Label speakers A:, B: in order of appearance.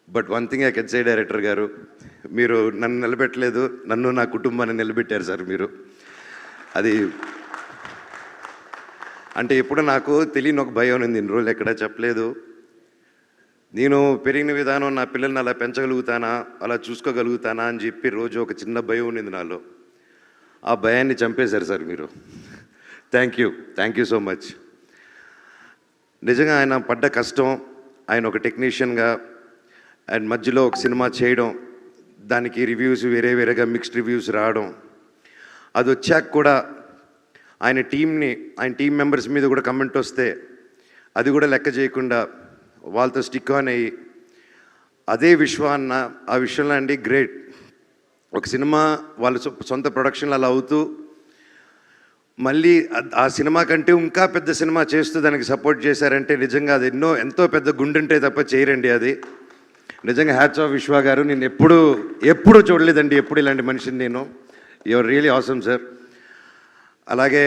A: But one thing I can say director గారు, మీరు నన్ను నిలబెట్టలేదు, నన్ను నా కుటుంబాన్ని నిలబెట్టారు సార్ మీరు. అది అంటే ఎప్పుడు నాకు తెలియని ఒక భయం ఉంది, ఇన్ని రోజులు ఎక్కడా చెప్పలేదు. నేను పెరిగిన విధానం నా పిల్లల్ని అలా పెంచగలుగుతానా, అలా చూసుకోగలుగుతానా అని చెప్పి రోజు ఒక చిన్న భయం ఉండింది నాలో. ఆ భయాన్ని చంపేశారు సార్ మీరు. Thank you so much. నిజంగా ఆయన పడ్డ కష్టం, ఆయన ఒక టెక్నీషియన్గా అండ్ మధ్యలో ఒక సినిమా చేయడం, దానికి రివ్యూస్ వేరేగా మిక్స్డ్ రివ్యూస్ రావడం, అది వచ్చాక కూడా ఆయన టీం మెంబర్స్ మీద కూడా కమెంట్ వస్తే అది కూడా లెక్క చేయకుండా వాళ్ళతో స్టిక్ ఆన్ అయ్యి అదే విశ్వాన్న ఆ విషయంలో అండి గ్రేట్. ఒక సినిమా వాళ్ళ సొంత ప్రొడక్షన్లు అలా అవుతూ మళ్ళీ ఆ సినిమా కంటే ఇంకా పెద్ద సినిమా చేస్తూ దానికి సపోర్ట్ చేశారంటే నిజంగా అది ఎంతో పెద్ద గుండెంటే తప్ప చేయరండి. అది నిజంగా హ్యాట్స్ ఆఫ్ విశ్వ గారు. నేను ఎప్పుడు చూడలేదండి ఎప్పుడు ఇలాంటి మనిషిని నేను. Your really awesome sir. అలాగే